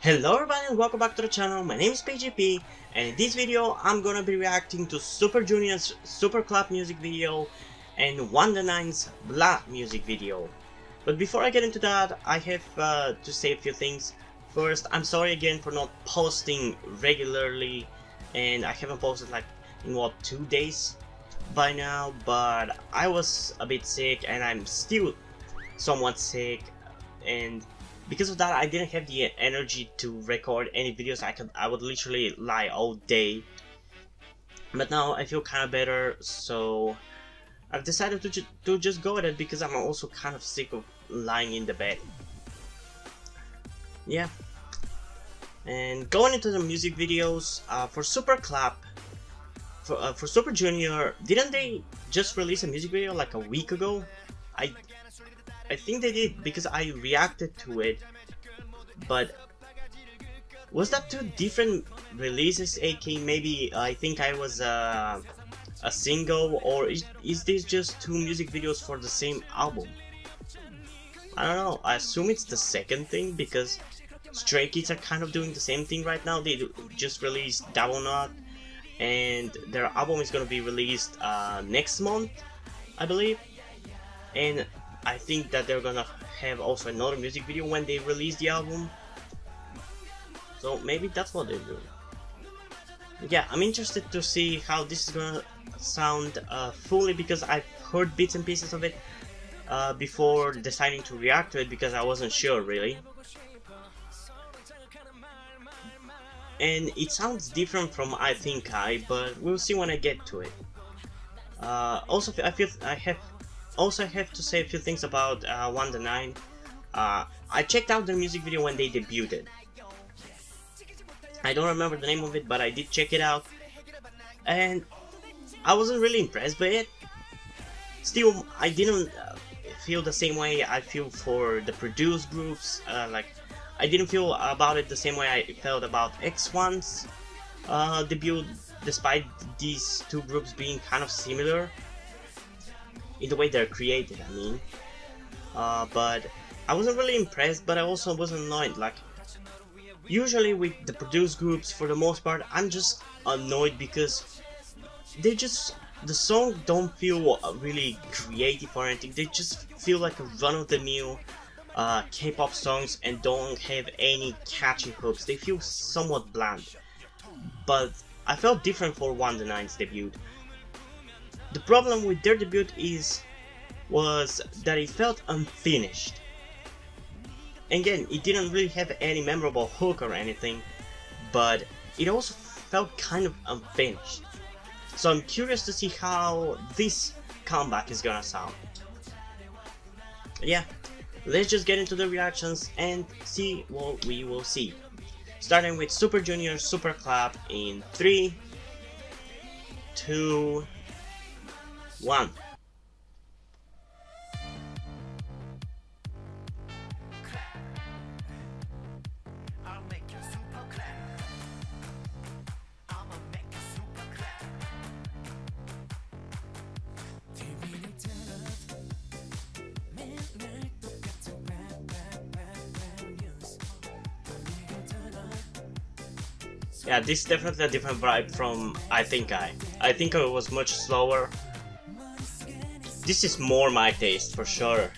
Hello everybody and welcome back to the channel. My name is PGP, and in this video I'm gonna be reacting to Super Junior's Super Club music video and Wonder Nine's Blah music video. But before I get into that, I have to say a few things. First, I'm sorry again for not posting regularly, and I haven't posted like in what, 2 days by now, but I was a bit sick and I'm still somewhat sick, and because of that I didn't have the energy to record any videos. I would literally lie all day, but now I feel kind of better, so I've decided to just go with it because I'm also kind of sick of lying in the bed. Yeah. And going into the music videos, for Super Club, for Super Junior, didn't they just release a music video like a week ago? I think they did because I reacted to it, but was that two different releases? AK, maybe I think I was a single, or is this just two music videos for the same album? I don't know. I assume it's the second thing because Stray Kids are kind of doing the same thing right now. They just released Double Knot, and their album is gonna be released next month, I believe, and I think that they're gonna have also another music video when they release the album. So maybe that's what they're doing. Yeah, I'm interested to see how this is gonna sound fully, because I've heard bits and pieces of it before deciding to react to it, because I wasn't sure really. And it sounds different from I Think I, but we'll see when I get to it. Also, I have to say a few things about Wonder Nine. I checked out their music video when they debuted. I don't remember the name of it, but I did check it out, and I wasn't really impressed by it. Still, I didn't feel the same way I feel for the produced groups. Like, I didn't feel about it the same way I felt about X1's debut, despite these two groups being kind of similar in the way they're created, I mean. But I wasn't really impressed, but I also wasn't annoyed. Like, usually with the produced groups, for the most part, I'm just annoyed because the songs don't feel really creative or anything. They just feel like a run-of-the-mill K-pop songs and don't have any catchy hooks. They feel somewhat bland. But I felt different for Wonder Nine's debut. The problem with their debut was that it felt unfinished. Again, it didn't really have any memorable hook or anything, but it also felt kind of unfinished. So I'm curious to see how this comeback is gonna sound. But yeah, let's just get into the reactions and see what we will see. Starting with Super Junior Super Club in 3, 2, 1. Yeah, this is definitely a different vibe from I Think I. I Think I was much slower. This is more my taste for sure.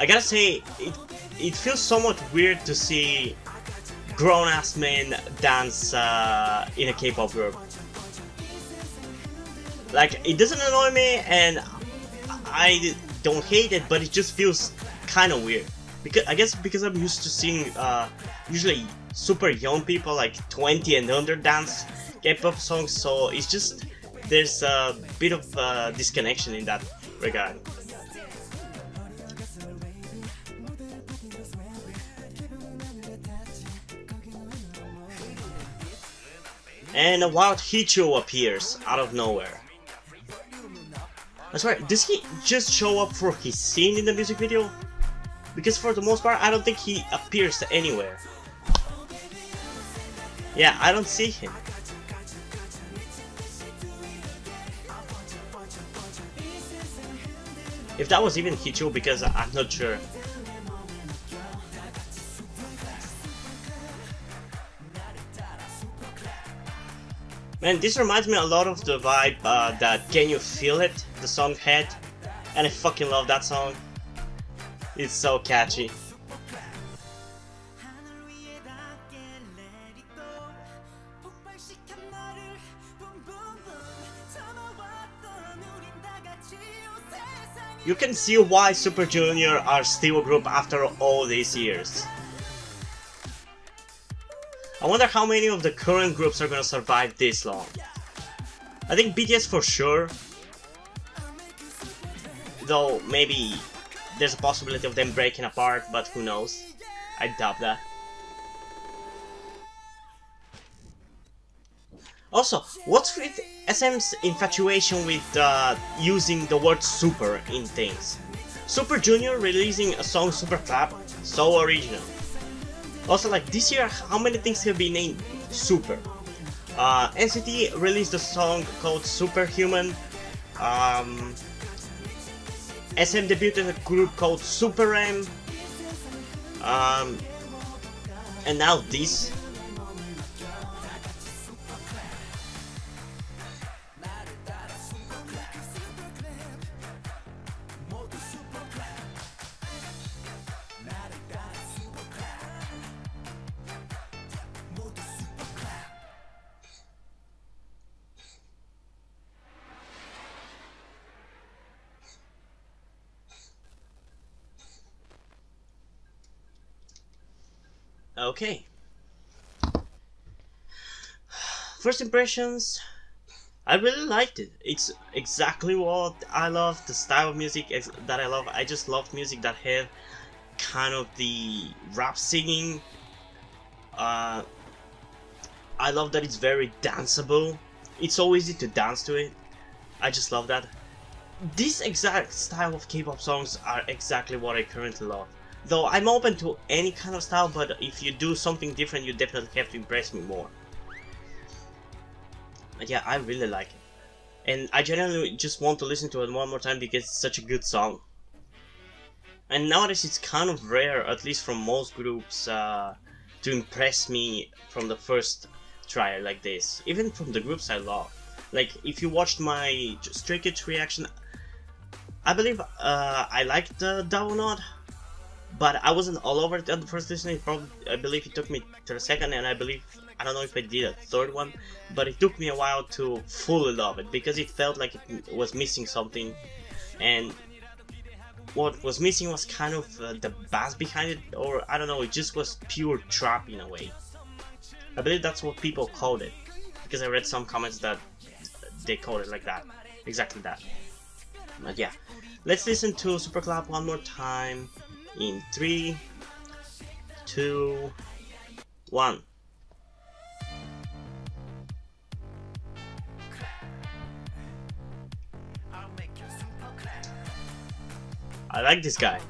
I gotta say, it feels somewhat weird to see grown-ass men dance in a K-pop group. Like, it doesn't annoy me, and I don't hate it, but it just feels kind of weird. I guess because I'm used to seeing usually super young people, like 20 and under, dance K-pop songs, so it's just, there's a bit of disconnection in that regard. and a wild Hicho appears out of nowhere. I swear, does he just show up for his scene in the music video? Because for the most part, I don't think he appears anywhere. Yeah, I don't see him. If that was even Hichu, because I'm not sure. Man, this reminds me a lot of the vibe that Can You Feel It, the song had. And I fucking love that song. It's so catchy. You can see why Super Junior are still a group after all these years. I wonder how many of the current groups are gonna survive this long. I think BTS for sure. Though maybe there's a possibility of them breaking apart, but who knows. I doubt that. Also, what's with SM's infatuation with using the word super in things? Super Junior releasing a song Super Clap, so original. Also, like this year, how many things have been named Super? NCT released a song called Superhuman. SM debuted a group called Super M. And now this. Okay. First impressions, I really liked it. It's exactly what I love, the style of music that I love. I just love music that have kind of the rap singing. I love that it's very danceable. It's so easy to dance to it. I just love that. This exact style of K-pop songs are exactly what I currently love. Though I'm open to any kind of style, but if you do something different, you definitely have to impress me more. But yeah, I really like it. And I genuinely just want to listen to it one more time because it's such a good song. And nowadays it's kind of rare, at least from most groups, to impress me from the first try like this. Even from the groups I love. Like, if you watched my Stray Kids reaction, I believe I liked the Double Knot. But I wasn't all over it at the first listening. I believe it took me to the second, and I don't know if I did a third one, but it took me a while to fully love it because it felt like it was missing something, and what was missing was kind of the bass behind it, or I don't know, it just was pure trap in a way. I believe that's what people called it, because I read some comments that they called it like that, exactly that. But yeah, let's listen to Super Clap one more time. In 3, 2, 1. I like this guy.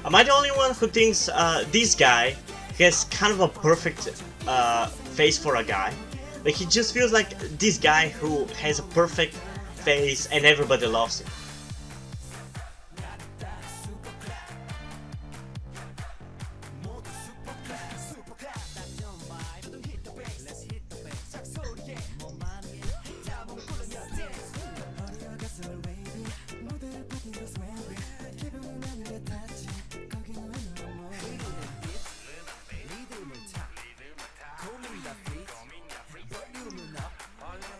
Am I the only one who thinks this guy has kind of a perfect face for a guy? Like, he just feels like this guy who has a perfect face and everybody loves him.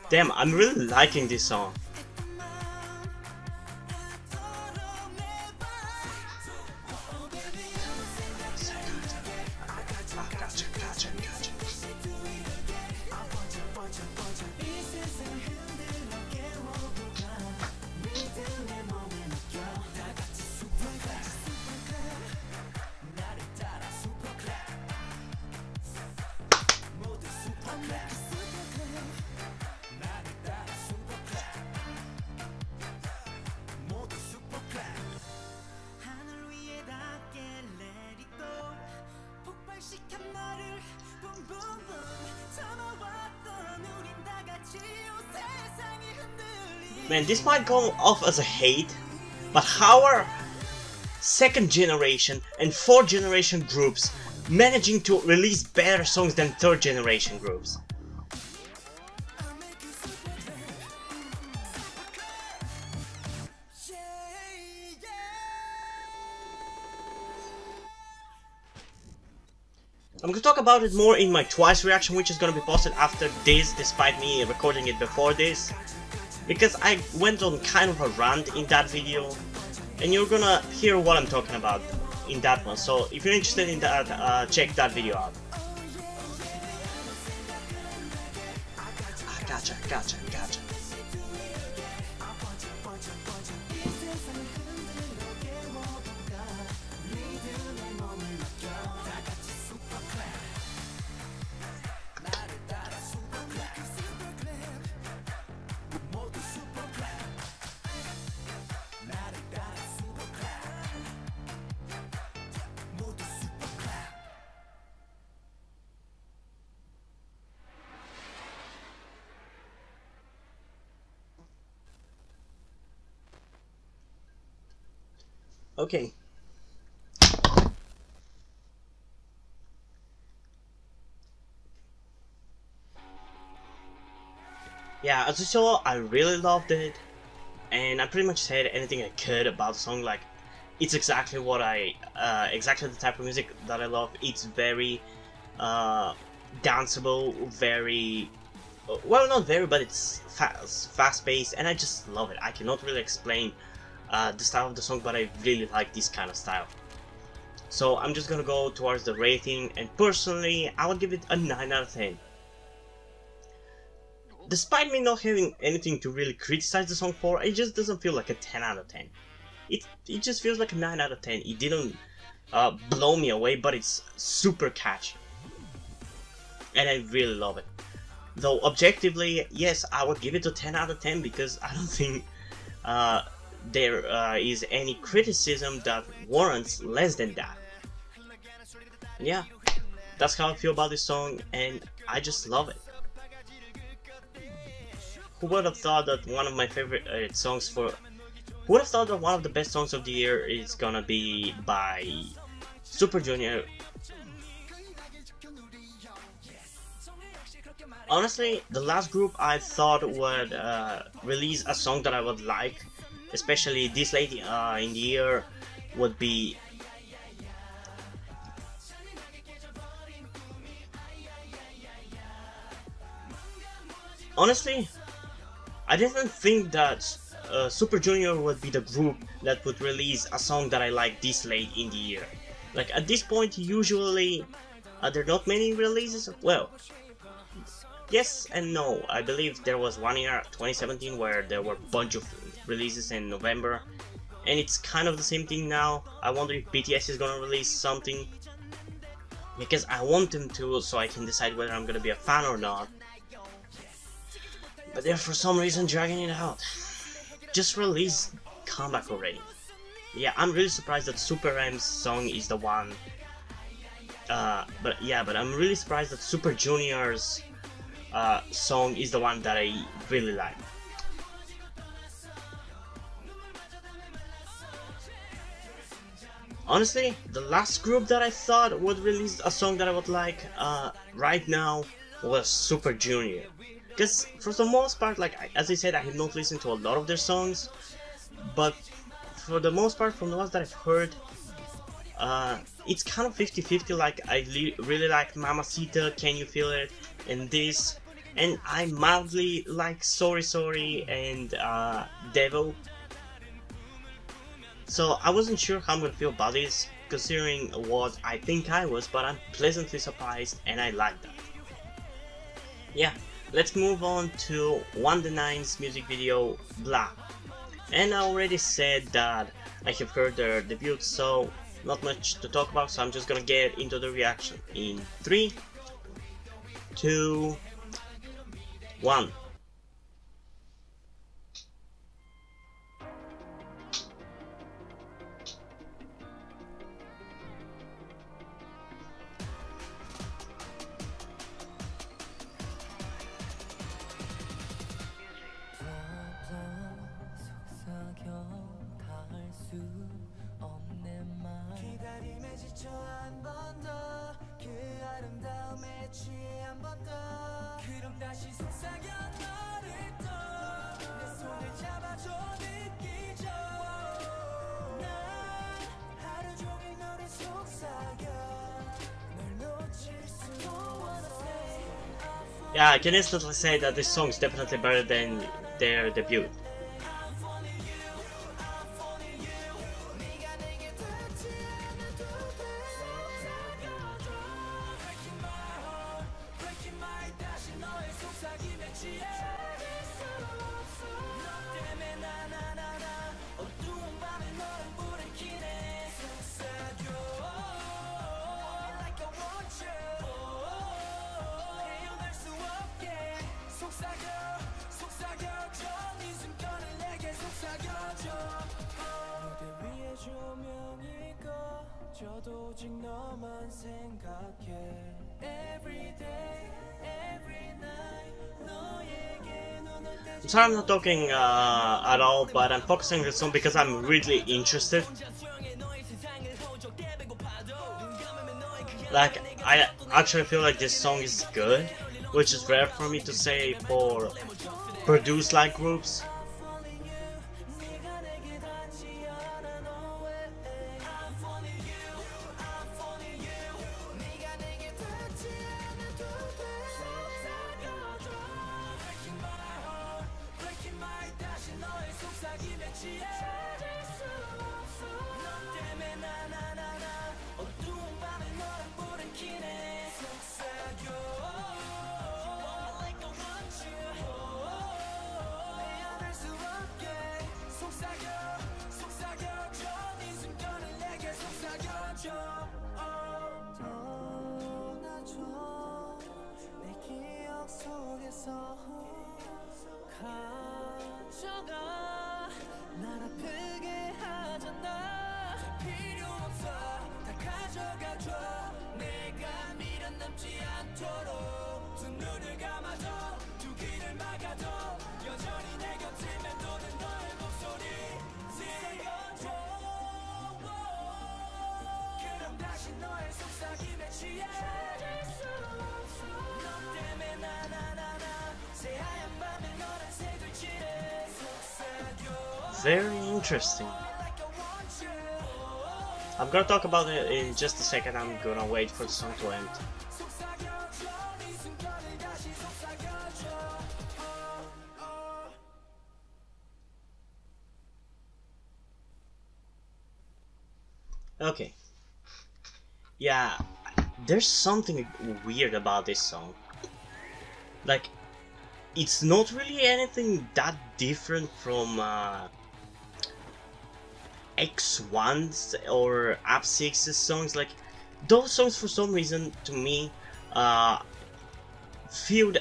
Damn, I'm really liking this song. Man, this might go off as a hate, but how are second generation and fourth generation groups managing to release better songs than third generation groups? I'm gonna talk about it more in my Twice reaction, which is gonna be posted after this, despite me recording it before this, because I went on kind of a rant in that video, and you're gonna hear what I'm talking about in that one. So if you're interested in that, check that video out. Gotcha. Okay. Yeah, as you saw, I really loved it, and I pretty much said anything I could about the song. Like, it's exactly what exactly the type of music that I love. It's very danceable, very well, not very, but it's fast-paced, and I just love it. I cannot really explain the style of the song, but I really like this kind of style. So I'm just gonna go towards the rating, and personally, I would give it a 9 out of 10. Despite me not having anything to really criticize the song for, it just doesn't feel like a 10 out of 10. It just feels like a 9 out of 10. It didn't blow me away, but it's super catchy, and I really love it. Though objectively, yes, I would give it a 10 out of 10 because I don't think there is any criticism that warrants less than that. Yeah, that's how I feel about this song, and I just love it. Who would have thought that one of my favorite songs for... Who would have thought that one of the best songs of the year is gonna be by Super Junior? Honestly, the last group I thought would release a song that I would like, especially this late in the year, would be... Honestly, I didn't think that Super Junior would be the group that would release a song that I like this late in the year. Like, at this point, usually there are not many releases. Well, yes and no. I believe there was one year, 2017, where there were a bunch of releases in November, and it's kind of the same thing now. I wonder if BTS is gonna release something, because I want them to, so I can decide whether I'm gonna be a fan or not. But they're for some reason dragging it out. Just release Comeback already. Yeah, I'm really surprised that Super M's song is the one. But I'm really surprised that Super Junior's song is the one that I really like. Honestly, the last group that I thought would release a song that I would like right now was Super Junior. Because for the most part, like as I said, I have not listened to a lot of their songs, but for the most part, from the ones that I've heard, it's kind of 50-50. Like, I really like Mamacita, Can You Feel It, and this. and I mildly like Sorry Sorry and Devil. So I wasn't sure how I'm gonna feel about this, considering what I think I was, but I'm pleasantly surprised and I like that. Yeah, let's move on to Wonder9's music video, Blah. And I already said that I have heard their debut, so not much to talk about, so I'm just gonna get into the reaction in 3, 2, 1. Yeah, I can instantly say that this song is definitely better than their debut. I'm sorry I'm not talking at all, but I'm focusing on this song because I'm really interested. Like, I actually feel like this song is good, which is rare for me to say for produced-like groups. Very interesting. I'm gonna talk about it in just a second. I'm gonna wait for the song to end. Okay. Yeah, there's something weird about this song. Like, it's not really anything that different from X1's or Up6's songs. Like, those songs for some reason to me feel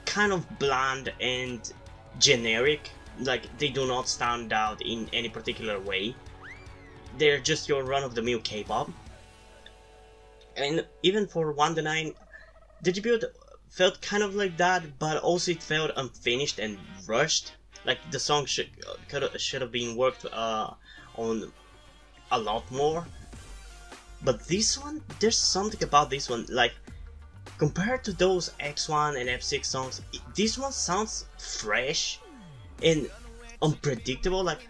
kind of bland and generic. Like, they do not stand out in any particular way. They're just your run-of-the-mill K-pop. And even for Wonder9, the debut felt kind of like that, but also it felt unfinished and rushed. Like, the song should have been worked on a lot more. But this one, there's something about this one, like, compared to those X1 and F6 songs, this one sounds fresh and unpredictable. Like,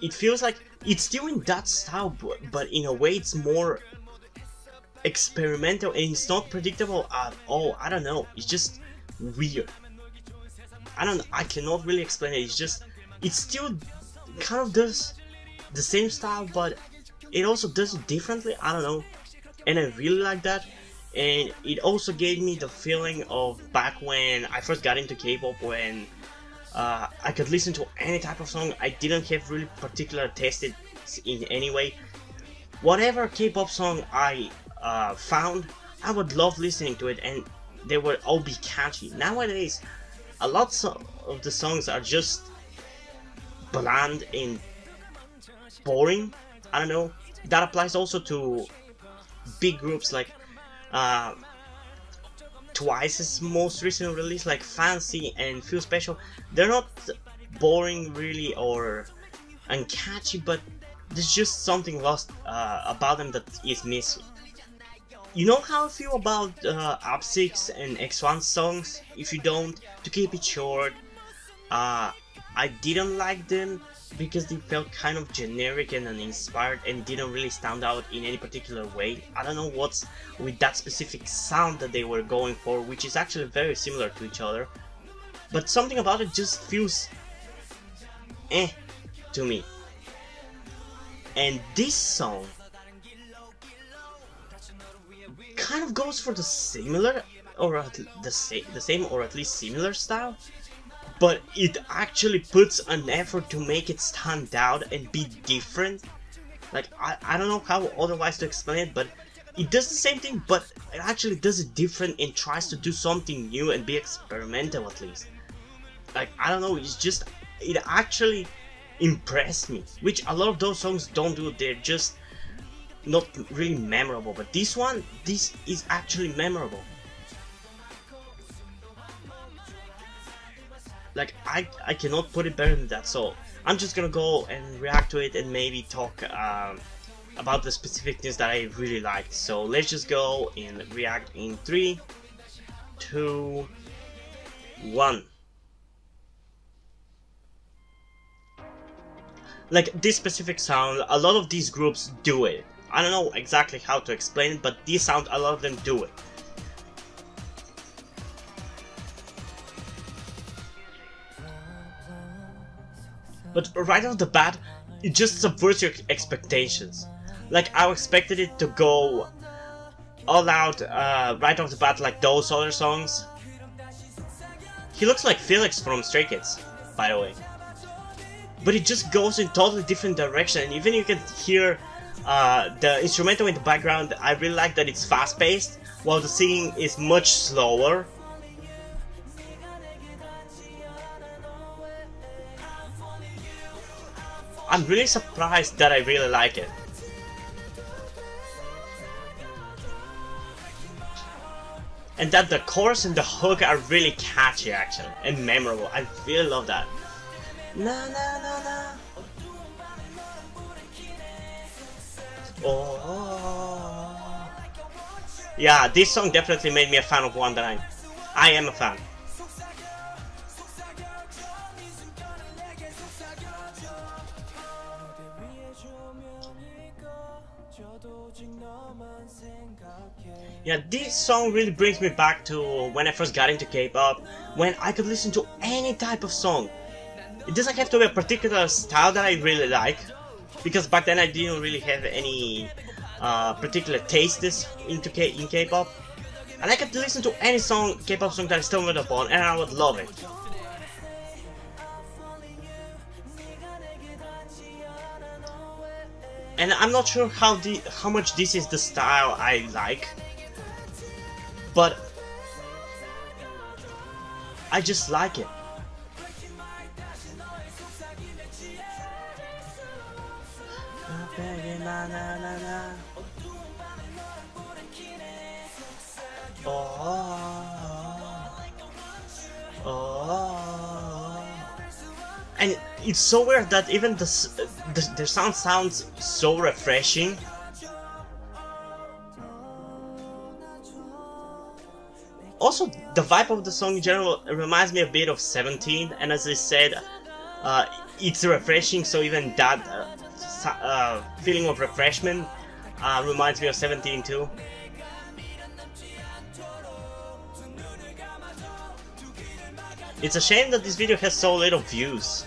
it feels like it's still in that style, but in a way it's more experimental and it's not predictable at all. I don't know, it just weird. I cannot really explain it. It's just, it still kind of does the same style, but it also does it differently. I don't know, and I really like that. And it also gave me the feeling of back when I first got into K-pop, when I could listen to any type of song. I didn't have really particular taste in any way. Whatever K-pop song I found, I would love listening to it, and they would all be catchy. Nowadays, a lot of the songs are just bland and boring. I don't know. That applies also to big groups like Twice's most recent release, like Fancy and Feel Special. They're not boring really or uncatchy, but there's just something lost about them that is missing. You know how I feel about Up6 and X1 songs? If you don't, to keep it short, I didn't like them because they felt kind of generic and uninspired and didn't really stand out in any particular way. I don't know what's with that specific sound that they were going for, which is actually very similar to each other, but something about it just feels to me. And this song kind of goes for the similar, or the same or at least similar style, but it actually puts an effort to make it stand out and be different. Like, I don't know how otherwise to explain it, but it does the same thing, but it actually does it different and tries to do something new and be experimental at least. Like, I don't know, it's just, it actually impressed me, which a lot of those songs don't do. They're just not really memorable, but this is actually memorable. Like, I cannot put it better than that, so I'm just gonna go and react to it and maybe talk about the specific things that I really liked. So let's just go and react in 3, 2, 1. Like, this specific sound, a lot of these groups do it. I don't know exactly how to explain it, but this sound, a lot of them do it. But right off the bat, it just subverts your expectations. Like, I expected it to go all out right off the bat like those other songs. He looks like Felix from Stray Kids, by the way. But it just goes in totally different direction, and even you can hear the instrumental in the background. I really like that it's fast-paced, while the singing is much slower. I'm really surprised that I really like it. And that the chorus and the hook are really catchy actually, and memorable. I really love that. Na na na na. Oh. Yeah, this song definitely made me a fan of One Direction. I am a fan. Yeah, this song really brings me back to when I first got into K-pop, when I could listen to any type of song. It doesn't have to be a particular style that I really like, because back then I didn't really have any particular tastes in K-pop, and I could listen to any song, K-pop song that I stumbled upon, and I would love it. And I'm not sure how much this is the style I like, but I just like it. And it's so weird that even the sound sounds so refreshing. Also, the vibe of the song in general reminds me a bit of 17, and as I said, it's refreshing, so even that feeling of refreshment reminds me of 17 too. It's a shame that this video has so little views.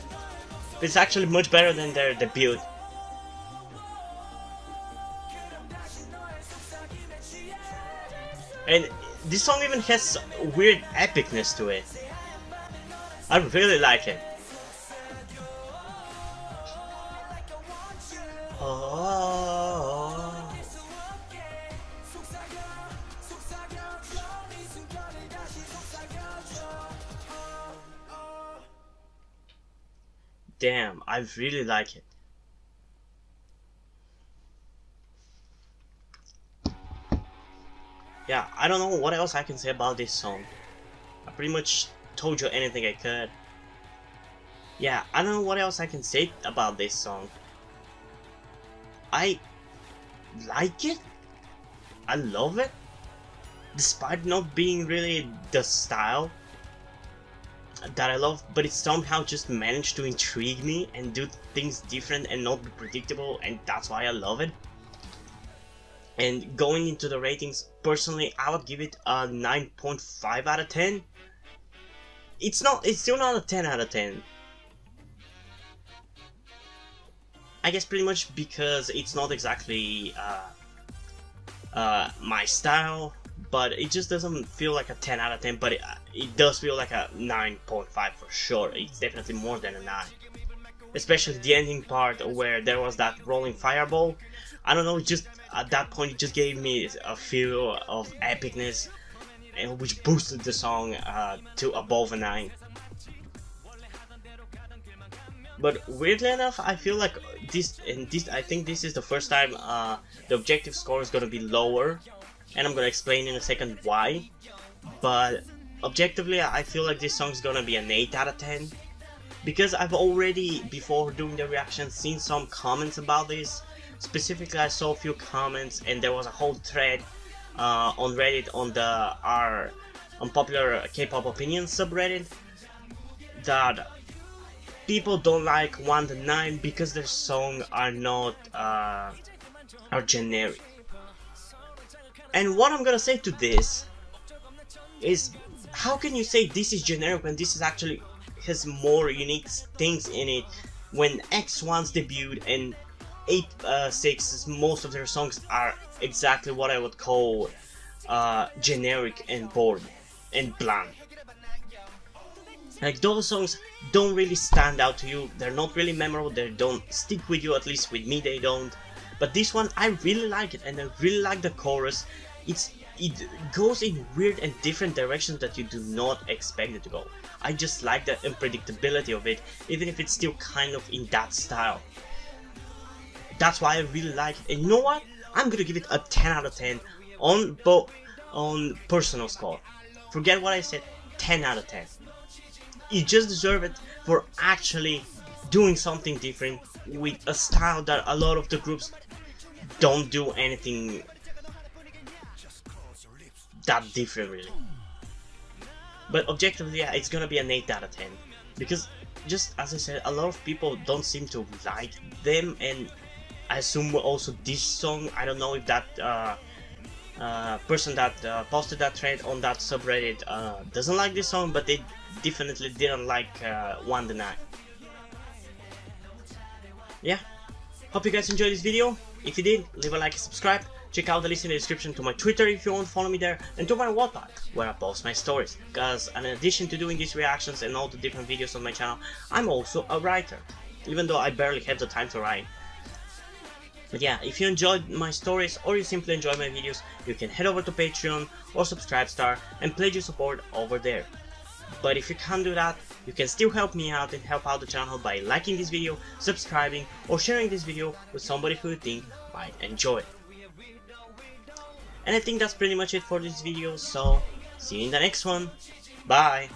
It's actually much better than their debut. And this song even has weird epicness to it. I really like it. Oh. Damn, I really like it. Yeah, I don't know what else I can say about this song. I pretty much told you anything I could. Yeah, I don't know what else I can say about this song. I like it. I love it. Despite not being really the style that I love, but it somehow just managed to intrigue me and do things different and not be predictable, and that's why I love it. And going into the ratings, personally, I would give it a 9.5 out of 10. It's still not a 10 out of 10. I guess pretty much because it's not exactly my style, but it just doesn't feel like a 10 out of 10, but it does feel like a 9.5 for sure. It's definitely more than a 9. Especially the ending part where there was that rolling fireball. I don't know, just at that point it just gave me a feel of epicness, and which boosted the song to above a 9. But weirdly enough, I feel like I think this is the first time the objective score is gonna be lower, and I'm gonna explain in a second why. But objectively, I feel like this song is gonna be an 8 out of 10, because I've already, before doing the reaction, seen some comments about this. Specifically, I saw a few comments, and there was a whole thread on Reddit on the unpopular K-pop opinions subreddit that people don't like 1 to 9 because their songs are not are generic. And what I'm gonna say to this is, how can you say this is generic when this is actually has more unique things in it? When X1's debuted and 86's most of their songs are exactly what I would call generic and boring and bland. Like, those songs don't really stand out to you, they're not really memorable, they don't stick with you, at least with me they don't. But this one, I really like it, and I really like the chorus. It goes in weird and different directions that you do not expect it to go. I just like the unpredictability of it, even if it's still kind of in that style. That's why I really like it. And you know what? I'm gonna give it a 10 out of 10 on personal score. Forget what I said, 10 out of 10. You just deserve it for actually doing something different with a style that a lot of the groups don't do anything that different really. But objectively, yeah, it's gonna be an 8 out of 10, because just as I said, a lot of people don't seem to like them, and I assume also this song. I don't know if that person that posted that thread on that subreddit doesn't like this song, but they definitely didn't like 1 to 9. Yeah, hope you guys enjoyed this video. If you did, leave a like and subscribe. Check out the link in the description to my Twitter if you want to follow me there, and to my Wattpad where I post my stories, because in addition to doing these reactions and all the different videos on my channel, I'm also a writer, even though I barely have the time to write. But yeah, if you enjoyed my stories or you simply enjoy my videos, you can head over to Patreon or Subscribestar and pledge your support over there. But if you can't do that, you can still help me out and help out the channel by liking this video, subscribing, or sharing this video with somebody who you think might enjoy it. And I think that's pretty much it for this video, so see you in the next one. Bye!